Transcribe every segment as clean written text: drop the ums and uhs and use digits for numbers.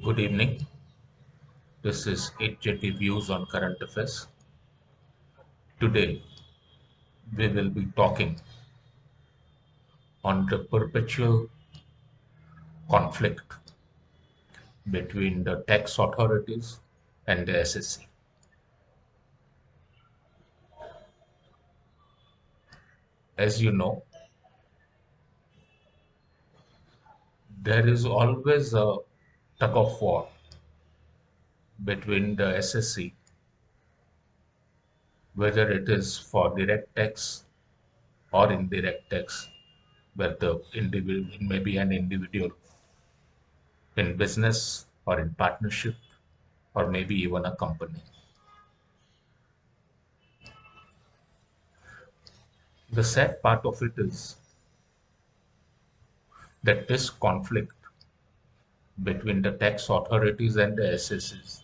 Good evening. This is HJT Views on Current Affairs. Today, we will be talking on the perpetual conflict between the tax authorities and the SSC. As you know, there is always a tug of war between the SSC, whether it is for direct tax or indirect tax, where the individual may be an individual in business or in partnership or maybe even a company. The sad part of it is that this conflict between the tax authorities and the SSs,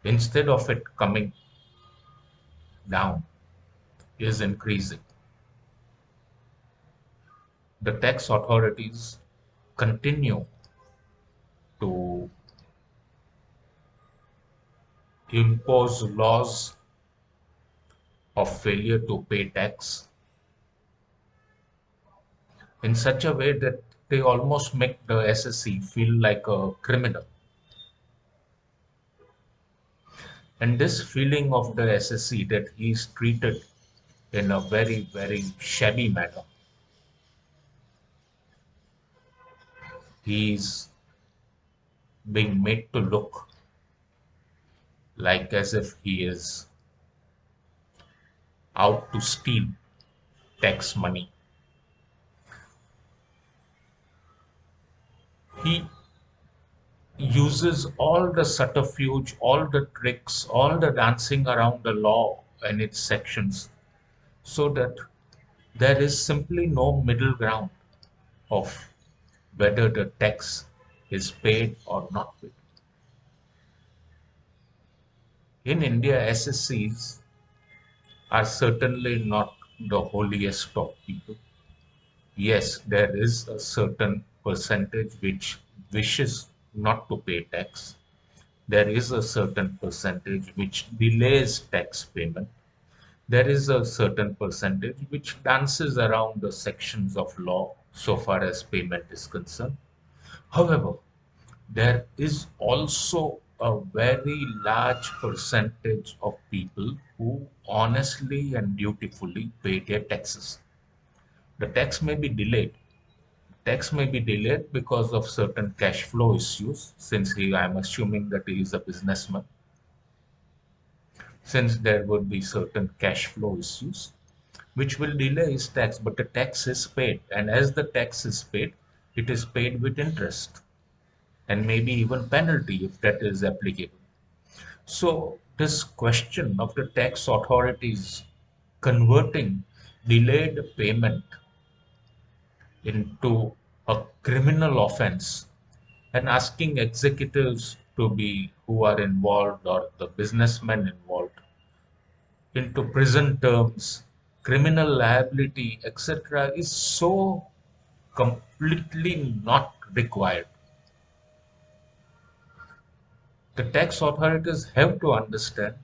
instead of it coming down, is increasing. The tax authorities continue to impose laws of failure to pay tax in such a way that they almost make the SSC feel like a criminal. And this feeling of the SSC that he is treated in a very, very shabby manner, he is being made to look like as if he is out to steal tax money. He uses all the subterfuge, all the tricks, all the dancing around the law and its sections so that there is simply no middle ground of whether the tax is paid or not paid. In India, SSCs are certainly not the holiest of people. Yes, there is a certain percentage which wishes not to pay tax. There is a certain percentage which delays tax payment. There is a certain percentage which dances around the sections of law so far as payment is concerned. However, there is also a very large percentage of people who honestly and dutifully pay their taxes. The tax may be delayed. Tax may be delayed because of certain cash flow issues, since I'm assuming that he is a businessman. Since there would be certain cash flow issues, which will delay his tax, but the tax is paid. And as the tax is paid, it is paid with interest and maybe even penalty if that is applicable. So this question of the tax authorities converting delayed payment into a criminal offense and asking executives to be who are involved or the businessmen involved into prison terms, criminal liability, etc., is so completely not required. The tax authorities have to understand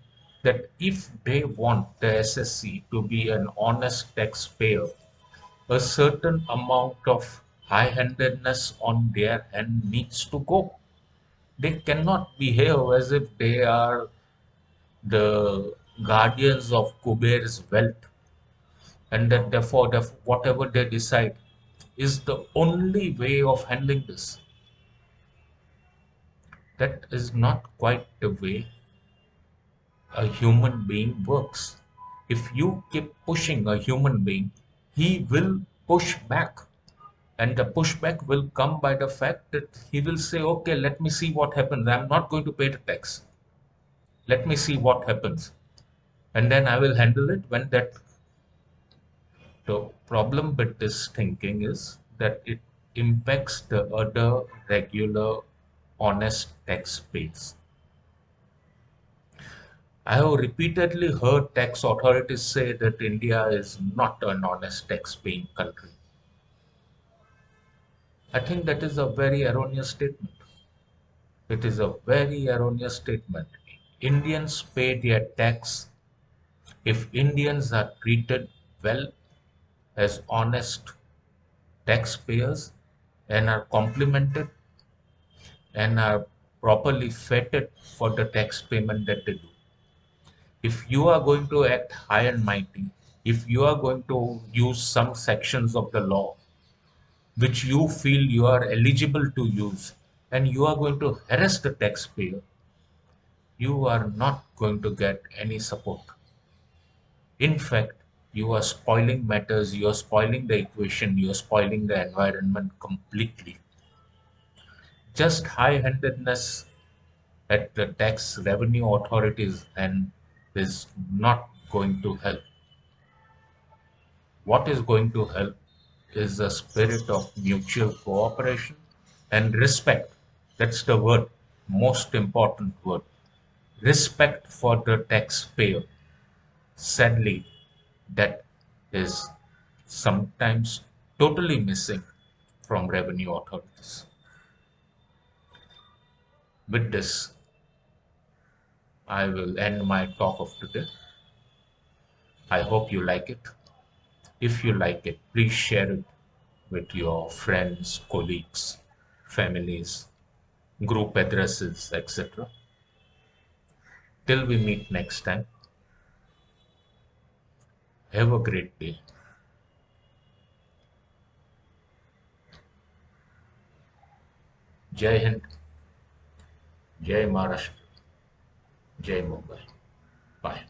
that if they want the SSC to be an honest taxpayer, a certain amount of high-handedness on their end needs to go. They cannot behave as if they are the guardians of Kuber's wealth, and that therefore whatever they decide is the only way of handling this. That is not quite the way a human being works. If you keep pushing a human being, he will push back. And the pushback will come by the fact that he will say, okay, let me see what happens. I'm not going to pay the tax. Let me see what happens. And then I will handle it when that. The problem with this thinking is that it impacts the other regular, honest taxpayers. I have repeatedly heard tax authorities say that India is not an honest tax paying country. I think that is a very erroneous statement. It is a very erroneous statement. Indians pay their tax. If Indians are treated well as honest taxpayers and are complimented and are properly feted for the tax payment that they do. If you are going to act high and mighty, if you are going to use some sections of the law which you feel you are eligible to use, and you are going to harass the taxpayer, you are not going to get any support. In fact, you are spoiling matters, you are spoiling the equation, you are spoiling the environment completely. Just high handedness at the tax revenue authorities and is not going to help. What is going to help is a spirit of mutual cooperation and respect. That's the word, most important word. Respect for the taxpayer. Sadly, that is sometimes totally missing from revenue authorities. With this, I will end my talk of today. I hope you like it. If you like it, please share it with your friends, colleagues, families, group addresses, etc. Till we meet next time, have a great day. Jai Hind, Jai Maharashtra, Jai Mumbai. Bye.